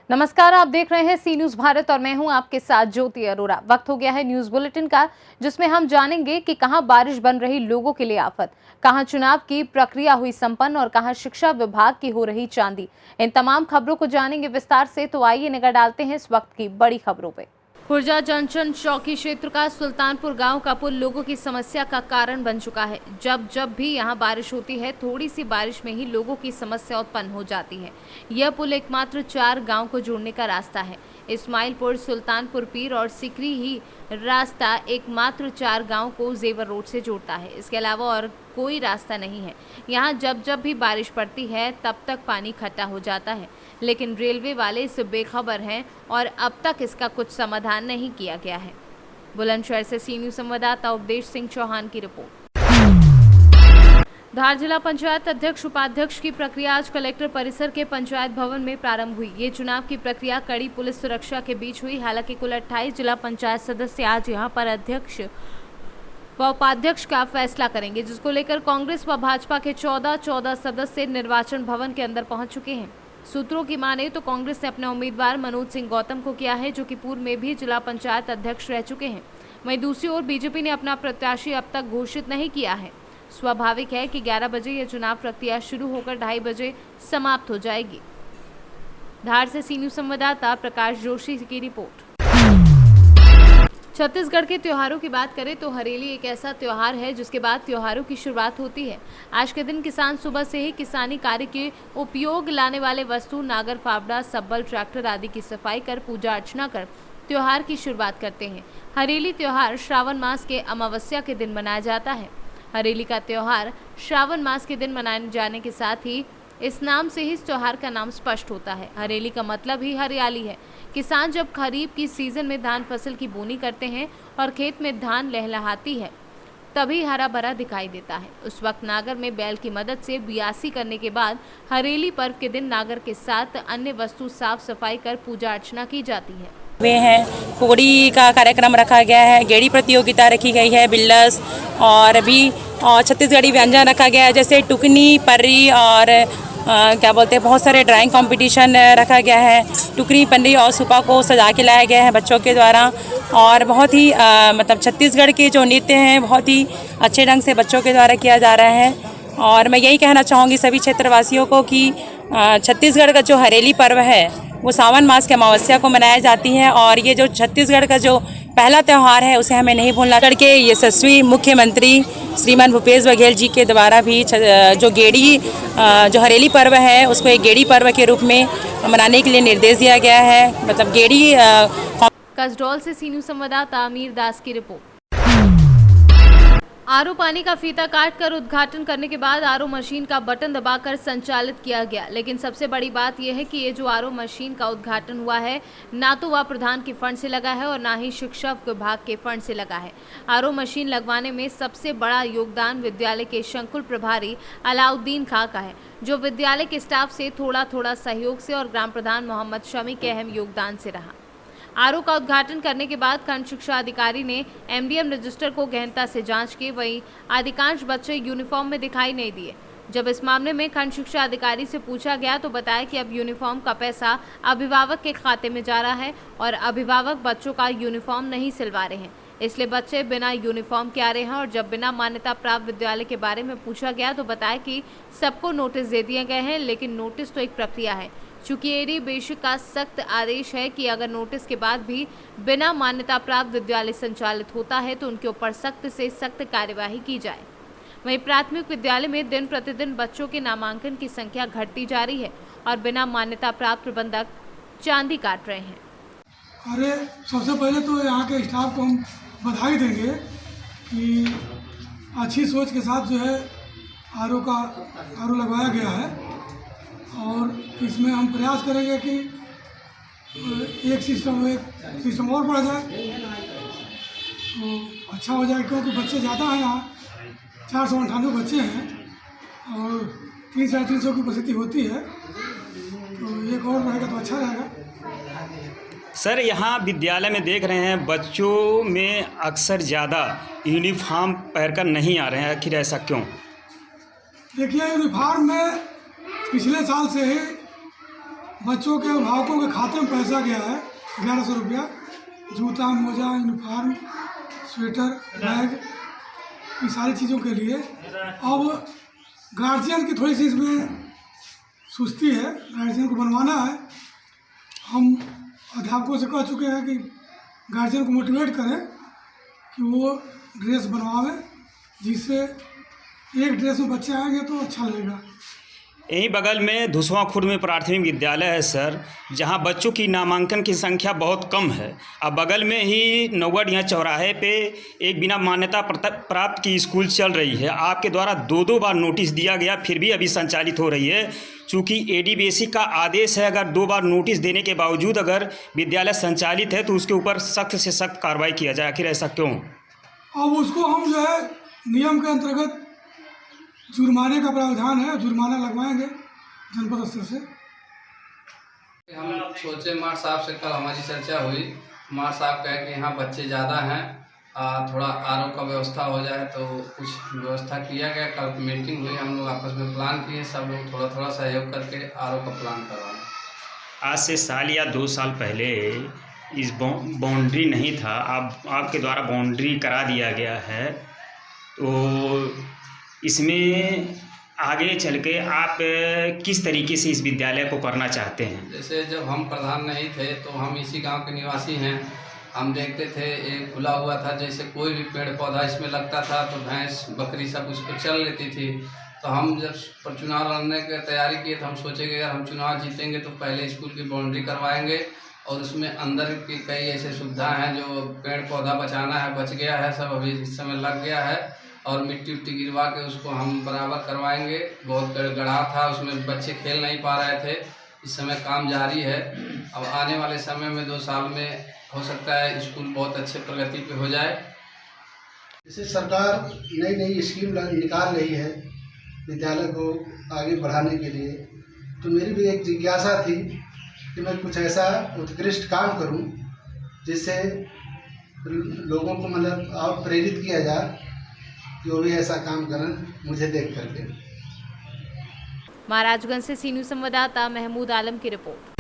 नमस्कार, आप देख रहे हैं सी न्यूज भारत और मैं हूं आपके साथ ज्योति अरोरा। वक्त हो गया है न्यूज बुलेटिन का, जिसमें हम जानेंगे कि कहां बारिश बन रही लोगों के लिए आफत, कहां चुनाव की प्रक्रिया हुई संपन्न और कहां शिक्षा विभाग की हो रही चांदी। इन तमाम खबरों को जानेंगे विस्तार से, तो आइए निगाह डालते हैं इस वक्त की बड़ी खबरों पे। खुर्जा जंक्शन चौकी क्षेत्र का सुल्तानपुर गांव का पुल लोगों की समस्या का कारण बन चुका है। जब भी यहां बारिश होती है, थोड़ी सी बारिश में ही लोगों की समस्या उत्पन्न हो जाती है। यह पुल एकमात्र 4 गांव को जोड़ने का रास्ता है। इस्माइलपुर, सुल्तानपुर पीर और सिकरी ही रास्ता एकमात्र 4 गांव को जेवर रोड से जोड़ता है। इसके अलावा और कोई रास्ता नहीं है। यहाँ जब भी बारिश पड़ती है तब तक पानी इकट्ठा हो जाता है, लेकिन रेलवे वाले इससे बेखबर हैं और अब तक इसका कुछ समाधान नहीं किया गया है। बुलंदशहर से सी न्यूज संवाददाता उपदेश सिंह चौहान की रिपोर्ट। धार जिला पंचायत अध्यक्ष उपाध्यक्ष की प्रक्रिया आज कलेक्टर परिसर के पंचायत भवन में प्रारंभ हुई। ये चुनाव की प्रक्रिया कड़ी पुलिस सुरक्षा के बीच हुई। हालांकि कुल 28 जिला पंचायत सदस्य आज यहां पर अध्यक्ष व उपाध्यक्ष का फैसला करेंगे, जिसको लेकर कांग्रेस व भाजपा के 14 सदस्य निर्वाचन भवन के अंदर पहुंच चुके हैं। सूत्रों की माने तो कांग्रेस ने अपने उम्मीदवार मनोज सिंह गौतम को किया है, जो कि पूर्व में भी जिला पंचायत अध्यक्ष रह चुके हैं। वहीं दूसरी ओर बीजेपी ने अपना प्रत्याशी अब तक घोषित नहीं किया है। स्वाभाविक है कि 11 बजे यह चुनाव प्रक्रिया शुरू होकर 2:30 बजे समाप्त हो जाएगी। धार से सी न्यूज संवाददाता प्रकाश जोशी की रिपोर्ट। छत्तीसगढ़ के त्योहारों की बात करें तो हरेली एक ऐसा त्योहार है जिसके बाद त्योहारों की शुरुआत होती है। आज के दिन किसान सुबह से ही किसानी कार्य के उपयोग लाने वाले वस्तु नागर, फावड़ा, सब्बल, ट्रैक्टर आदि की सफाई कर पूजा अर्चना कर त्योहार की शुरुआत करते हैं। हरेली त्योहार श्रावण मास के अमावस्या के दिन मनाया जाता है। हरेली का त्योहार श्रावण मास के दिन मनाए जाने के साथ ही इस नाम से ही इस त्योहार का नाम स्पष्ट होता है। हरेली का मतलब ही हरियाली है। किसान जब खरीफ की सीजन में धान फसल की बोनी करते हैं और खेत में धान लहलहाती है, तभी हरा भरा दिखाई देता है। उस वक्त नागर में बैल की मदद से बियासी करने के बाद हरेली पर्व के दिन नागर के साथ अन्य वस्तु साफ सफाई कर पूजा अर्चना की जाती है। वे हैं फुगड़ी का कार्यक्रम रखा गया है, गेड़ी प्रतियोगिता रखी गई है, बिल्लस और भी छत्तीसगढ़ी व्यंजन रखा गया है, जैसे टुकनी, पर्री और क्या बोलते हैं, बहुत सारे ड्राइंग कंपटीशन रखा गया है। टुकनी, पन्नी और सुपा को सजा के लाया गया है बच्चों के द्वारा। और बहुत ही मतलब छत्तीसगढ़ के जो नृत्य हैं बहुत ही अच्छे ढंग से बच्चों के द्वारा किया जा रहा है। और मैं यही कहना चाहूँगी सभी क्षेत्रवासियों को कि छत्तीसगढ़ का जो हरेली पर्व है वो सावन मास के अमावस्या को मनाया जाती है। और ये जो छत्तीसगढ़ का जो पहला त्यौहार है उसे हमें नहीं भूलना। करके यशस्वी मुख्यमंत्री श्रीमान भूपेश बघेल जी के द्वारा भी जो गेड़ी जो हरेली पर्व है उसको एक गेड़ी पर्व के रूप में मनाने के लिए निर्देश दिया गया है। मतलब गेड़ी कसडौल से सी न्यूज संवाददाता अमीर दास की रिपोर्ट। आरओ पानी का फीता काटकर उद्घाटन करने के बाद आरओ मशीन का बटन दबाकर संचालित किया गया। लेकिन सबसे बड़ी बात यह है कि ये जो आरओ मशीन का उद्घाटन हुआ है, ना तो वह प्रधान के फंड से लगा है और ना ही शिक्षा विभाग के फंड से लगा है। आरओ मशीन लगवाने में सबसे बड़ा योगदान विद्यालय के शंकुल प्रभारी अलाउद्दीन खां का है, जो विद्यालय के स्टाफ से थोड़ा सहयोग से और ग्राम प्रधान मोहम्मद शमी के अहम योगदान से रहा। आरओ का उद्घाटन करने के बाद खंड शिक्षा अधिकारी ने एमडीएम रजिस्टर को गहनता से जांच की। वहीं अधिकांश बच्चे यूनिफॉर्म में दिखाई नहीं दिए। जब इस मामले में खंड शिक्षा अधिकारी से पूछा गया तो बताया कि अब यूनिफॉर्म का पैसा अभिभावक के खाते में जा रहा है और अभिभावक बच्चों का यूनिफॉर्म नहीं सिलवा रहे हैं, इसलिए बच्चे बिना यूनिफॉर्म के आ रहे हैं। और जब बिना मान्यता प्राप्त विद्यालय के बारे में पूछा गया तो बताया कि सबको नोटिस दे दिए गए हैं, लेकिन नोटिस तो एक प्रक्रिया है। चूंकि एडी बेसिक का सख्त आदेश है कि अगर नोटिस के बाद भी बिना मान्यता प्राप्त विद्यालय संचालित होता है तो उनके ऊपर सख्त से सख्त कार्यवाही की जाए। वहीं प्राथमिक विद्यालय में दिन प्रतिदिन बच्चों के नामांकन की संख्या घटती जा रही है और बिना मान्यता प्राप्त प्रबंधक चांदी काट रहे हैं। अरे सबसे पहले तो यहाँ के स्टाफ को हम बधाई देंगे कि अच्छी सोच के साथ जो है आरओ लगवाया गया है। और इसमें हम प्रयास करेंगे कि एक सिस्टम और बढ़ जाए तो अच्छा हो जाए, क्योंकि बच्चे ज़्यादा हैं यहाँ, 498 बच्चे हैं और 300-350 की उपस्थिति होती है, तो एक और रहेगा तो अच्छा रहेगा। सर, यहाँ विद्यालय में देख रहे हैं बच्चों में अक्सर ज़्यादा यूनिफॉर्म पहनकर नहीं आ रहे हैं, आखिर ऐसा क्यों? देखिए, यूनिफॉर्म में पिछले साल से ही बच्चों के अभिभावकों के खाते में पैसा गया है 1100 रुपया, जूता मोजा यूनिफॉर्म स्वेटर बैग ये सारी चीज़ों के लिए। अब गार्जियन की थोड़ी सी इसमें सुस्ती है, गार्जियन को बनवाना है। हम अध्यापकों से कह चुके हैं कि गार्जियन को मोटिवेट करें कि वो ड्रेस बनवावें, जिससे एक ड्रेस में बच्चे आएंगे तो अच्छा लगेगा। यहीं बगल में धुसवा खुर्द में प्राथमिक विद्यालय है सर, जहां बच्चों की नामांकन की संख्या बहुत कम है। अब बगल में ही नौगढ़ चौराहे पे एक बिना मान्यता प्राप्त की स्कूल चल रही है। आपके द्वारा दो बार नोटिस दिया गया, फिर भी अभी संचालित हो रही है। चूँकि एडीबीसी का आदेश है, अगर 2 बार नोटिस देने के बावजूद अगर विद्यालय संचालित है तो उसके ऊपर सख्त से सख्त कार्रवाई किया जाए। आखिर ऐसा क्यों? अब उसको हम जो है नियम के अंतर्गत जुर्माने का प्रावधान है, जुर्माना लगवाएंगे जनपद स्तर से। हम सोचे मार साहब से कल हमारी चर्चा हुई। मार साहब कहे कि यहाँ बच्चे ज़्यादा हैं, थोड़ा आरओ का व्यवस्था हो जाए, तो कुछ व्यवस्था किया गया। कल मीटिंग हुई, हम लोग आपस में प्लान किए, सब लोग थोड़ा थोड़ा सहयोग करके आरओ का प्लान करवाएं। आज से साल या 2 साल पहले इस बाउंड्री नहीं था, आपके द्वारा बाउंड्री करा दिया गया है, तो इसमें आगे चल के आप किस तरीके से इस विद्यालय को करना चाहते हैं? जैसे जब हम प्रधान नहीं थे तो हम इसी गांव के निवासी हैं, हम देखते थे एक खुला हुआ था, जैसे कोई भी पेड़ पौधा इसमें लगता था तो भैंस बकरी सब उस पर चल लेती थी। तो हम जब पर चुनाव लड़ने की तैयारी किए तो हम सोचे कि अगर हम चुनाव जीतेंगे तो पहले स्कूल की बाउंड्री करवाएंगे, और उसमें अंदर की कई ऐसे सुविधा हैं जो पेड़ पौधा बचाना है, बच गया है, सब अभी इस समय लग गया है, और मिट्टी उट्टी गिरवा के उसको हम बराबर करवाएंगे। बहुत गड्ढा था, उसमें बच्चे खेल नहीं पा रहे थे, इस समय काम जारी है। अब आने वाले समय में 2 साल में हो सकता है स्कूल बहुत अच्छे प्रगति पे हो जाए। जैसे सरकार नई नई स्कीम निकाल रही है विद्यालय को आगे बढ़ाने के लिए, तो मेरी भी एक जिज्ञासा थी कि मैं कुछ ऐसा उत्कृष्ट काम करूं जिससे लोगों को मतलब और प्रेरित किया जाए कि वो भी ऐसा काम करें मुझे देख करके। महाराजगंज से सी न्यूज़ संवाददाता महमूद आलम की रिपोर्ट।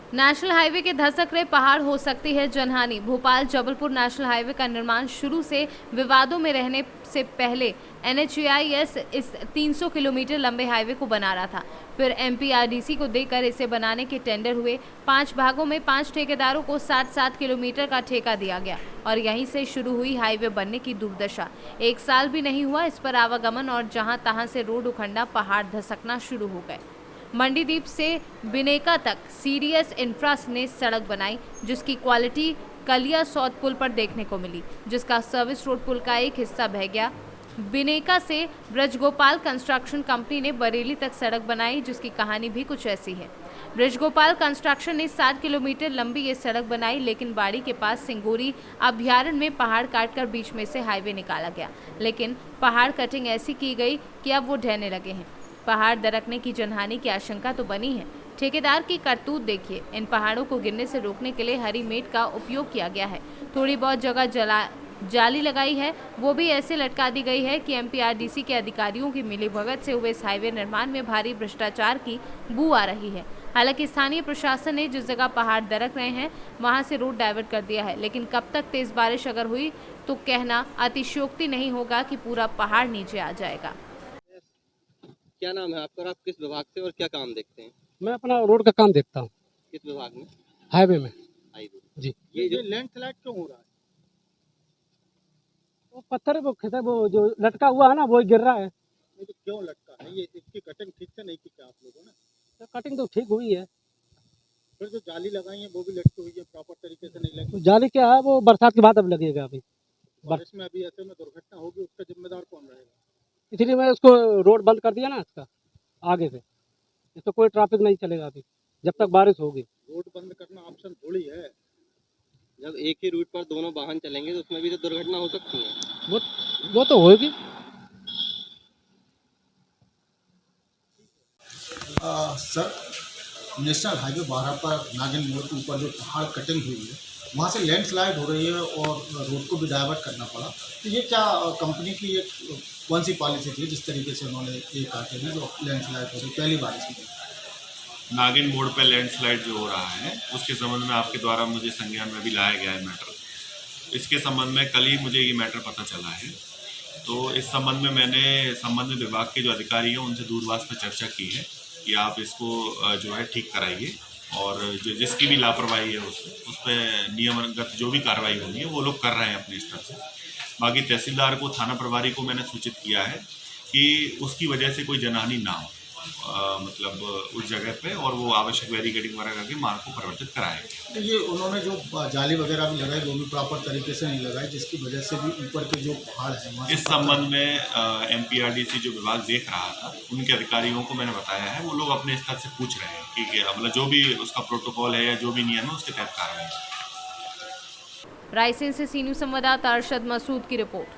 नेशनल हाईवे के धसक रहे पहाड़ हो सकती है जनहानि। भोपाल जबलपुर नेशनल हाईवे का निर्माण शुरू से विवादों में रहने से पहले NHAIS इस 300 किलोमीटर लंबे हाईवे को बना रहा था। फिर MPRDC को देकर इसे बनाने के टेंडर हुए। 5 भागों में 5 ठेकेदारों को 60-60 किलोमीटर का ठेका दिया गया और यहीं से शुरू हुई हाईवे बनने की दुर्दशा। 1 साल भी नहीं हुआ इस पर आवागमन और जहां तहां से रोड उखड़ना, पहाड़ धसकना शुरू हो गए। मंडीदीप से बिनेका तक सीडीएस इंफ्रास ने सड़क बनाई, जिसकी क्वालिटी कलिया सौत पुल पर देखने को मिली, जिसका सर्विस रोड पुल का एक हिस्सा बह गया। बिनेका से ब्रजगोपाल कंस्ट्रक्शन कंपनी ने बरेली तक सड़क बनाई, जिसकी कहानी भी कुछ ऐसी है। ब्रजगोपाल कंस्ट्रक्शन ने 7 किलोमीटर लंबी ये सड़क बनाई, लेकिन बाड़ी के पास सिंगोरी अभ्यारण्य में पहाड़ काटकर बीच में से हाईवे निकाला गया। लेकिन पहाड़ कटिंग ऐसी की गई कि अब वो ढहने लगे हैं। पहाड़ दरकने की जनहानि की आशंका तो बनी है। ठेकेदार की करतूत देखिए। इन पहाड़ों को गिरने से रोकने के लिए हरी मेट का उपयोग किया गया है। थोड़ी बहुत जगह जाली लगाई है, वो भी ऐसे लटका दी गई है कि MPRDC के अधिकारियों की मिलीभगत से हुए इस हाईवे निर्माण में भारी भ्रष्टाचार की बू आ रही है। हालांकि स्थानीय प्रशासन ने जिस जगह पहाड़ दरक रहे हैं वहां से रोड डाइवर्ट कर दिया है, लेकिन कब तक तेज बारिश अगर हुई तो कहना अतिशयोक्ति नहीं होगा कि पूरा पहाड़ नीचे आ जाएगा। क्या नाम है आपका और आप किस विभाग से और क्या काम देखते हैं? मैं अपना रोड का काम देखता हूँ। किस विभाग में? हाईवे में। हाईवे जी। ये जो लैंडस्लाइड क्यों हो रहा है? वो पत्थर वो जो लटका हुआ है ना, वो गिर रहा है। नहीं तो क्यों लटका है? ये इसकी कटिंग ठीक से नहीं की क्या आप लोगों ने? तो कटिंग तो ठीक हुई है, फिर जो जाली लगाई है वो भी लटकी हुई है, प्रॉपर तरीके से नहीं लगी। तो जाली क्या है, वो बरसात के बाद अब लगेगा। अभी बारिश में अभी ऐसे में दुर्घटना होगी, उसका जिम्मेदार कौन रहेगा? इसलिए मैं उसको रोड बंद कर दिया ना इसका आगे से, इसको कोई ट्रैफिक नहीं चलेगा अभी जब तक बारिश होगी। रोड बंद करना ऑप्शन थोड़ी है। जब एक ही रूट पर दोनों वाहन चलेंगे तो उसमें भी तो दुर्घटना हो सकती है। वो तो होगी। सर, नेशनल हाईवे 12 पर नागिन मोड़ के ऊपर जो पहाड़ कटिंग हुई है वहाँ से लैंडस्लाइड हो रही है और रोड को भी डाइवर्ट करना पड़ा। तो ये क्या कंपनी की एक कौन सी पॉलिसी थी जिस तरीके से उन्होंने ये काटे हैं जो लैंडस्लाइड हो रही पहली बारिश में? नागिन मोड़ पे लैंडस्लाइड जो हो रहा है उसके संबंध में आपके द्वारा मुझे संज्ञान में भी लाया गया है मैटर। इसके संबंध में कल ही मुझे ये मैटर पता चला है, तो इस संबंध में मैंने संबंधित विभाग के जो अधिकारी हैं उनसे दूरभाष पर चर्चा की है कि आप इसको जो है ठीक कराइए और जो जिसकी भी लापरवाही है उस पर नियमगत जो भी कार्रवाई होनी है वो लोग कर रहे हैं अपने स्तर से। बाकी तहसीलदार को, थाना प्रभारी को मैंने सूचित किया है कि उसकी वजह से कोई जनहानि ना हो मतलब उस जगह पे, और वो आवश्यक बैरिकेडिंग वगैरह करके मार्ग को परिवर्तित कराएंगे। तो ये उन्होंने जो जाली वगैरह भी लगाई वो भी प्रॉपर तरीके से नहीं लगाई, जिसकी वजह से भी ऊपर के जो पहाड़ है इस संबंध में MPRDC जो विभाग देख रहा था उनके अधिकारियों को मैंने बताया है, वो लोग अपने स्तर से पूछ रहे हैं कि मतलब जो भी उसका प्रोटोकॉल है या जो भी नियम है उसके तहत कार्रवाई। रायसेन से सी न्यूज़ संवाददाता अरशद मसूद की रिपोर्ट।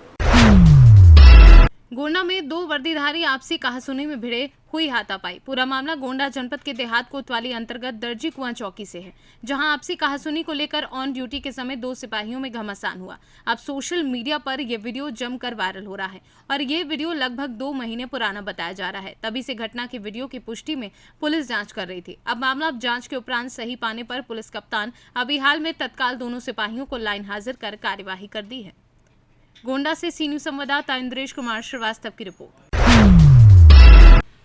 गोंडा में 2 वर्दीधारी आपसी कहासुनी में भिड़े हुई हाथापाई। पूरा मामला गोंडा जनपद के देहात कोतवाली अंतर्गत दर्जी कुआं चौकी से है, जहां आपसी कहासुनी को लेकर ऑन ड्यूटी के समय 2 सिपाहियों में घमासान हुआ। अब सोशल मीडिया पर यह वीडियो जमकर वायरल हो रहा है और ये वीडियो लगभग 2 महीने पुराना बताया जा रहा है। तभी से घटना की वीडियो की पुष्टि में पुलिस जाँच कर रही थी। अब मामला जाँच के उपरांत सही पाने पर पुलिस कप्तान अभी हाल में तत्काल दोनों सिपाहियों को लाइन हाजिर कर कार्यवाही कर दी है। गोंडा से सी न्यूज़ संवाददाता इंद्रेश कुमार श्रीवास्तव की रिपोर्ट।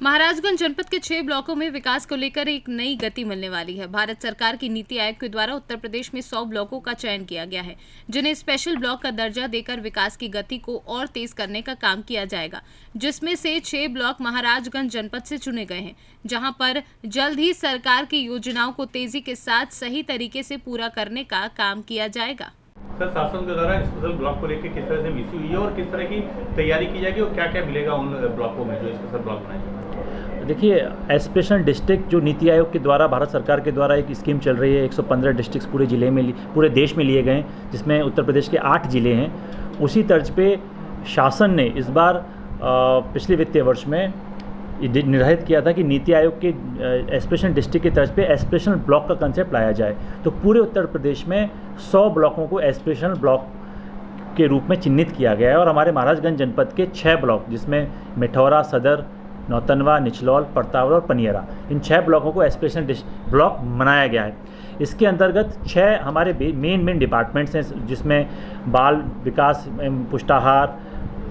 महाराजगंज जनपद के 6 ब्लॉकों में विकास को लेकर एक नई गति मिलने वाली है। भारत सरकार की नीति आयोग के द्वारा उत्तर प्रदेश में 100 ब्लॉकों का चयन किया गया है, जिन्हें स्पेशल ब्लॉक का दर्जा देकर विकास की गति को और तेज करने का काम किया जाएगा, जिसमें से 6 ब्लॉक महाराजगंज जनपद से चुने गए हैं, जहां पर जल्द ही सरकार की योजनाओं को तेजी के साथ सही तरीके से पूरा करने का काम किया जाएगा। सर, शासन के द्वारा स्पेशल ब्लॉक को लेकर किस तरह से मिसी हुई है और किस तरह की तैयारी की जाएगी और क्या क्या मिलेगा उन ब्लॉकों में जो स्पेशल ब्लॉक बनाए जाएंगे? देखिए, एस्पिरेशनल डिस्ट्रिक्ट जो नीति आयोग के द्वारा भारत सरकार के द्वारा एक स्कीम चल रही है, 115 डिस्ट्रिक्ट पूरे जिले में पूरे देश में लिए गए, जिसमें उत्तर प्रदेश के 8 जिले हैं। उसी तर्ज पे शासन ने इस बार पिछले वित्तीय वर्ष में निर्धारित किया था कि नीति आयोग के एस्पिरेशनल डिस्ट्रिक्ट की तर्ज पे एस्पिरेशनल ब्लॉक का कंसेप्ट लाया जाए। तो पूरे उत्तर प्रदेश में 100 ब्लॉकों को एस्पिरेशनल ब्लॉक के रूप में चिन्हित किया गया है और हमारे महाराजगंज जनपद के 6 ब्लॉक, जिसमें मिठौरा, सदर, नौतनवा, निचलौल, परतावड़ और पनियरा, इन 6 ब्लॉकों को एस्पिरेशनल ब्लॉक बनाया गया है। इसके अंतर्गत 6 हमारे मेन डिपार्टमेंट्स हैं, जिसमें बाल विकास, पुष्टाहार,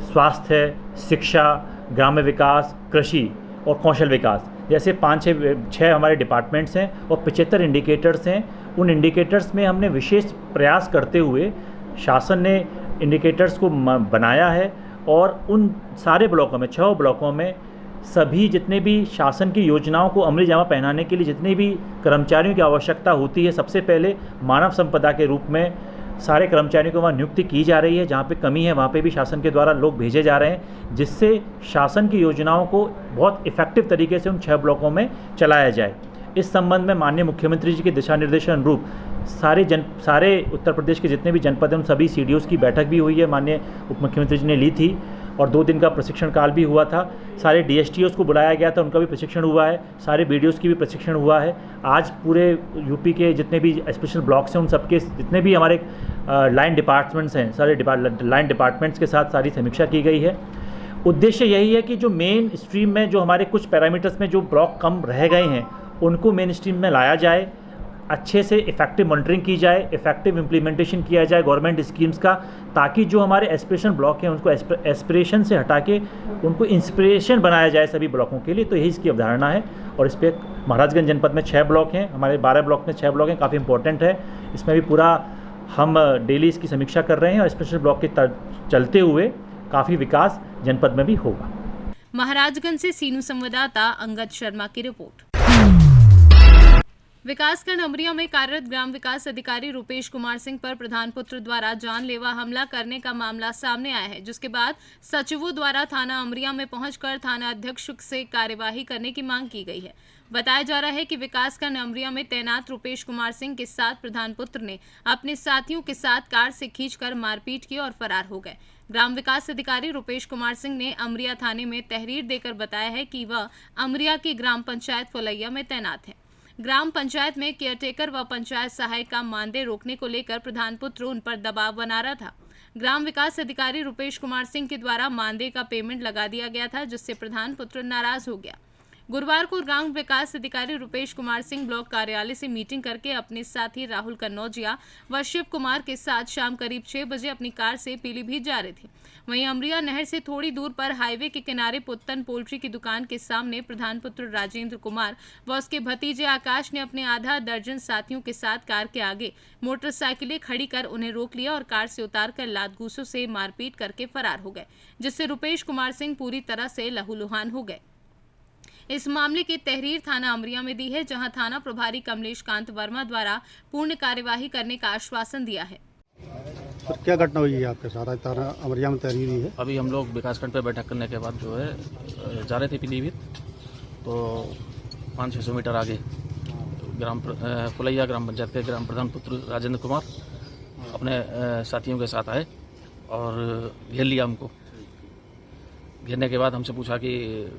स्वास्थ्य, शिक्षा, ग्राम्य विकास, कृषि और कौशल विकास, जैसे 5-6 हमारे डिपार्टमेंट्स हैं और 75 इंडिकेटर्स हैं। उन इंडिकेटर्स में हमने विशेष प्रयास करते हुए शासन ने इंडिकेटर्स को बनाया है और उन सारे ब्लॉकों में, 6 ब्लॉकों में सभी जितने भी शासन की योजनाओं को अमली जामा पहनाने के लिए जितने भी कर्मचारियों की आवश्यकता होती है, सबसे पहले मानव संपदा के रूप में सारे कर्मचारियों को वहाँ नियुक्ति की जा रही है। जहाँ पे कमी है वहाँ पे भी शासन के द्वारा लोग भेजे जा रहे हैं, जिससे शासन की योजनाओं को बहुत इफेक्टिव तरीके से उन 6 ब्लॉकों में चलाया जाए। इस संबंध में माननीय मुख्यमंत्री जी के दिशा निर्देशन अनुरूप सारे उत्तर प्रदेश के जितने भी जनपद हैं उन सभी CDOs की बैठक भी हुई है, माननीय उप मुख्यमंत्री जी ने ली थी और 2 दिन का प्रशिक्षण काल भी हुआ था। सारे DSTOs को बुलाया गया था, उनका भी प्रशिक्षण हुआ है, सारे BDOs की भी प्रशिक्षण हुआ है। आज पूरे यूपी के जितने भी स्पेशल ब्लॉक्स हैं उन सबके जितने भी हमारे लाइन डिपार्टमेंट्स हैं, सारे लाइन डिपार्टमेंट्स के साथ सारी समीक्षा की गई है। उद्देश्य यही है कि जो मेन स्ट्रीम में जो हमारे कुछ पैरामीटर्स में जो ब्लॉक कम रह गए हैं उनको मेन स्ट्रीम में लाया जाए, अच्छे से इफेक्टिव मॉनिटरिंग की जाए, इफेक्टिव इम्प्लीमेंटेशन किया जाए गवर्नमेंट स्कीम्स का, ताकि जो हमारे एस्पिरेशन ब्लॉक हैं उनको एस्पिरेशन से हटा के उनको इंस्पिरेशन बनाया जाए सभी ब्लॉकों के लिए। तो यही इसकी अवधारणा है और इस पर महाराजगंज जनपद में 6 ब्लॉक हैं, हमारे 12 ब्लॉक में 6 ब्लॉक हैं, काफ़ी इंपॉर्टेंट है। इसमें भी पूरा हम डेली इसकी समीक्षा कर रहे हैं और स्पेशल ब्लॉक के चलते हुए काफ़ी विकास जनपद में भी होगा। महाराजगंज से सीनू संवाददाता अंगद शर्मा की रिपोर्ट। विकासखंड अमरिया में कार्यरत ग्राम विकास अधिकारी रुपेश कुमार सिंह पर प्रधान पुत्र द्वारा जानलेवा हमला करने का मामला सामने आया है, जिसके बाद सचिवों द्वारा थाना अमरिया में पहुंचकर थाना अध्यक्ष से कार्यवाही करने की मांग की गई है। बताया जा रहा है कि विकासखंड अमरिया में तैनात रुपेश कुमार सिंह के साथ प्रधान पुत्र ने अपने साथियों के साथ कार से खींचकर मारपीट की और फरार हो गए। ग्राम विकास अधिकारी रुपेश कुमार सिंह ने अमरिया थाने में तहरीर देकर बताया है कि वह अमरिया की ग्राम पंचायत फुलैया में तैनात है। ग्राम पंचायत में केयरटेकर व पंचायत सहायक का मानदेय रोकने को लेकर प्रधान पुत्र उन पर दबाव बना रहा था। ग्राम विकास अधिकारी रुपेश कुमार सिंह के द्वारा मानदेय का पेमेंट लगा दिया गया था, जिससे प्रधान पुत्र नाराज हो गया। गुरुवार को ग्राम विकास अधिकारी रुपेश कुमार सिंह ब्लॉक कार्यालय से मीटिंग करके अपने साथी राहुल कन्नौजिया व शिव कुमार के साथ शाम करीब 6 बजे अपनी कार से पीलीभीत जा रहे थे। वहीं अमरिया नहर से थोड़ी दूर पर हाईवे के किनारे पुत्तन पोल्ट्री की दुकान के सामने प्रधान पुत्र राजेंद्र कुमार व उसके भतीजे आकाश ने अपने आधा दर्जन साथियों के साथ कार के आगे मोटरसाइकिलें खड़ी कर उन्हें रोक लिया और कार से उतारकर लात-घूंसों से मारपीट करके फरार हो गए, जिससे रुपेश कुमार सिंह पूरी तरह से लहूलुहान हो गए। इस मामले की तहरीर थाना अमरिया में दी है, जहां थाना प्रभारी कमलेश कांत वर्मा द्वारा पूर्ण कार्यवाही करने का आश्वासन दिया है। तो क्या घटना हुई है आपके साथ? थाना अमरिया में तहरीर दी है। अभी हम लोग विकासखंड पर बैठक करने के बाद जो है जा रहे थे पीलीभीत, तो 500-600 मीटर आगे फुलैया ग्राम पंचायत के ग्राम प्रधान पुत्र राजेंद्र कुमार अपने साथियों के साथ आए और घेर लिया हमको। घेरने के बाद हमसे पूछा कि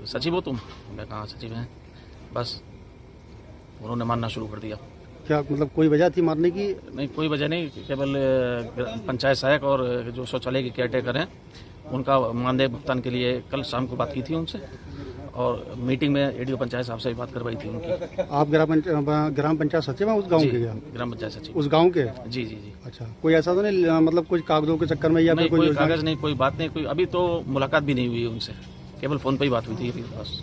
सचिव हो तुम? मैं कहा सचिव हैं। बस उन्होंने मारना शुरू कर दिया। क्या मतलब कोई वजह थी मारने की? नहीं, कोई वजह नहीं, केवल पंचायत सहायक और जो शौचालय के केयरटेकर हैं उनका मानदेय भुगतान के लिए कल शाम को बात की थी उनसे, और मीटिंग में एडीओ पंचायत साहब से भी बात करवाई थी उनकी। आप ग्राम पंचायत सचिव हैं उस गांव के? ग्राम पंचायत सचिव उस गांव के? जी जी जी। अच्छा, कोई ऐसा तो नहीं मतलब कुछ कागजों के चक्कर में या नहीं, फिर कोई कागज नहीं, कोई बात नहीं, कोई अभी तो मुलाकात भी नहीं हुई उनसे, केवल फ़ोन पर ही बात हुई थी अभी। बस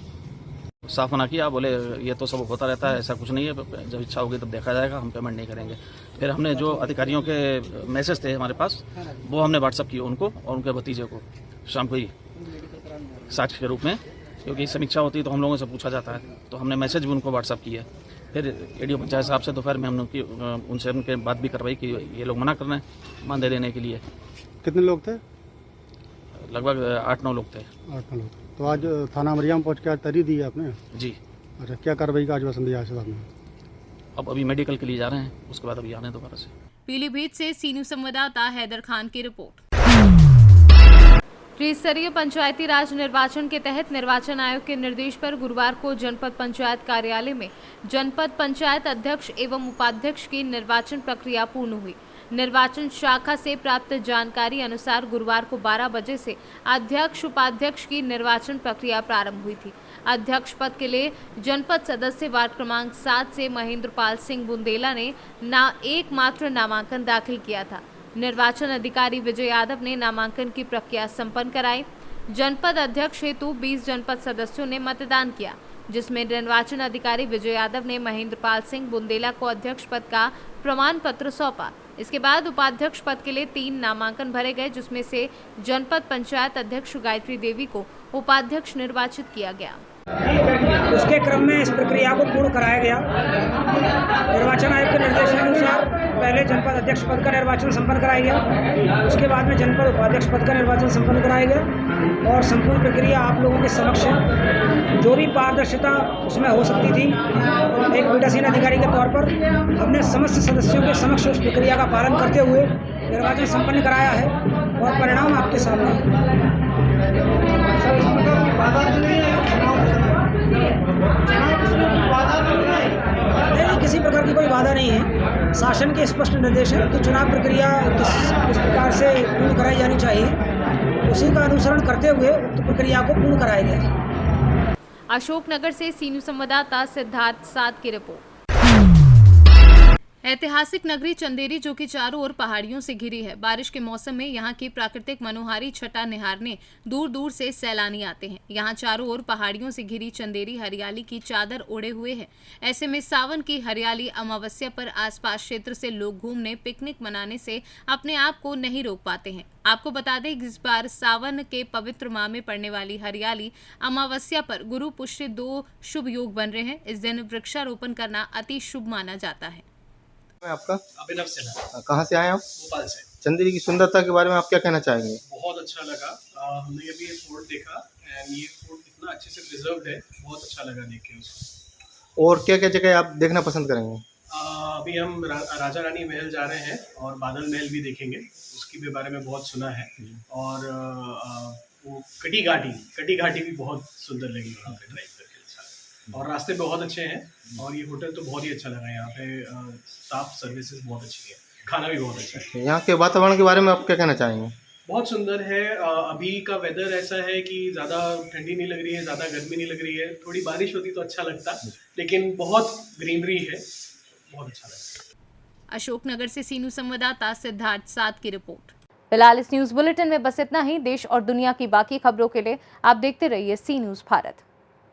साफ मना किया, बोले ये तो सब होता रहता है, ऐसा कुछ नहीं है, जब इच्छा होगी तब देखा जाएगा, हम पेमेंट नहीं करेंगे। फिर हमने जो अधिकारियों के मैसेज थे हमारे पास, वो हमने व्हाट्सअप किए उनको और उनके भतीजे को शाम को ही साक्ष्य के रूप में, क्योंकि समीक्षा होती है तो हम लोगों से पूछा जाता है, तो हमने मैसेज भी उनको व्हाट्सअप किया। फिर एडीओ पंचायत साहब से दोपहर में हमने उनसे उनके बात भी करवाई कि ये लोग मना कर रहे हैं मानदेय देने के लिए। कितने लोग थे? लगभग 8-9 लोग थे। 8-9 लोग। तो आज थाना अमरिया में पहुँच के आज तहरीर दी है आपने? जी। अच्छा, क्या कार्रवाई का आश्वासन दिया है साहब ने? अब अभी मेडिकल के लिए जा रहे हैं, उसके बाद अभी आ रहे हैं दोबारा से। पीलीभीत से सीनू संवाददाता हैदर खान की रिपोर्ट। त्रिस्तरीय पंचायती राज निर्वाचन के तहत निर्वाचन आयोग के निर्देश पर गुरुवार को जनपद पंचायत कार्यालय में जनपद पंचायत अध्यक्ष एवं उपाध्यक्ष की निर्वाचन प्रक्रिया पूर्ण हुई। निर्वाचन शाखा से प्राप्त जानकारी अनुसार गुरुवार को 12 बजे से अध्यक्ष उपाध्यक्ष की निर्वाचन प्रक्रिया प्रारंभ हुई थी। अध्यक्ष पद के लिए जनपद सदस्य वार्ड क्रमांक 7 से महेंद्रपाल सिंह बुंदेला ने एकमात्र नामांकन दाखिल किया था। निर्वाचन अधिकारी विजय यादव ने नामांकन की प्रक्रिया संपन्न कराई। जनपद अध्यक्ष हेतु 20 जनपद सदस्यों ने मतदान किया, जिसमें निर्वाचन अधिकारी विजय यादव ने महेंद्रपाल सिंह बुंदेला को अध्यक्ष पद का प्रमाण पत्र सौंपा। इसके बाद उपाध्यक्ष पद के लिए 3 नामांकन भरे गए, जिसमें से जनपद पंचायत अध्यक्ष गायत्री देवी को उपाध्यक्ष निर्वाचित किया गया। उसके क्रम में इस प्रक्रिया को पूर्ण कराया गया। निर्वाचन आयोग के निर्देशानुसार पहले जनपद अध्यक्ष पद का निर्वाचन संपन्न कराया गया, उसके बाद में जनपद उपाध्यक्ष पद का निर्वाचन संपन्न कराया गया और संपूर्ण प्रक्रिया आप लोगों के समक्ष है। जो भी पारदर्शिता उसमें हो सकती थी, एक पीठासीन अधिकारी के तौर पर हमने समस्त सदस्यों के समक्ष उस प्रक्रिया का पालन करते हुए निर्वाचन संपन्न कराया है और परिणाम आपके सामने है। नहीं, किसी प्रकार की कोई बाधा नहीं है। शासन के स्पष्ट निर्देश है कि चुनाव प्रक्रिया किस प्रकार से पूर्ण कराई जानी चाहिए, उसी का अनुसरण करते हुए उक्त प्रक्रिया को पूर्ण कराया गया। अशोकनगर से सीनू संवाददाता सिद्धार्थ साध की रिपोर्ट। ऐतिहासिक नगरी चंदेरी, जो कि चारों ओर पहाड़ियों से घिरी है, बारिश के मौसम में यहाँ की प्राकृतिक मनोहारी छटा निहारने दूर दूर से सैलानी आते हैं। यहाँ चारों ओर पहाड़ियों से घिरी चंदेरी हरियाली की चादर ओढ़े हुए है। ऐसे में सावन की हरियाली अमावस्या पर आसपास क्षेत्र से लोग घूमने पिकनिक मनाने से अपने आप को नहीं रोक पाते हैं। आपको बता दें कि इस बार सावन के पवित्र माह में पड़ने वाली हरियाली अमावस्या पर गुरु पुष्य 2 शुभ योग बन रहे हैं। इस दिन वृक्षारोपण करना अति शुभ माना जाता है। आपका अभिनव सिन्हा। कहाँ से आए आप? भोपाल से। चंदेरी की सुंदरता के बारे में आप क्या कहना चाहेंगे? बहुत अच्छा लगा। हमने अभी ये फोर्ट देखा एंड ये फोर्ट इतना अच्छे से प्रिजर्व्ड है, बहुत अच्छा लगा देख के उसको। और क्या क्या जगह आप देखना पसंद करेंगे? अभी हम राजा रानी महल जा रहे हैं और बादल महल भी देखेंगे, उसके भी बारे में बहुत सुना है। और वो कटी घाटी भी बहुत सुंदर लगी वहाँ पे ड्राइव करके। अच्छा, और रास्ते बहुत अच्छे हैं और ये होटल तो बहुत ही अच्छा लगा। यहाँ पे स्टाफ सर्विसेज बहुत अच्छी है, खाना भी बहुत अच्छा है। यहाँ के वातावरण के बारे में आप क्या कहना चाहेंगे? बहुत सुंदर है। अभी का वेदर ऐसा है कि ज़्यादा ठंडी नहीं लग रही है, ज़्यादा गर्मी नहीं लग रही है। थोड़ी बारिश होती तो अच्छा लगता, लेकिन बहुत ग्रीनरी है, बहुत अच्छा लगता है। अशोकनगर से सीनू संवाददाता सिद्धार्थ साथ की रिपोर्ट। फिलहाल इस न्यूज बुलेटिन में बस इतना ही। देश और दुनिया की बाकी खबरों के लिए आप देखते रहिए सी न्यूज भारत।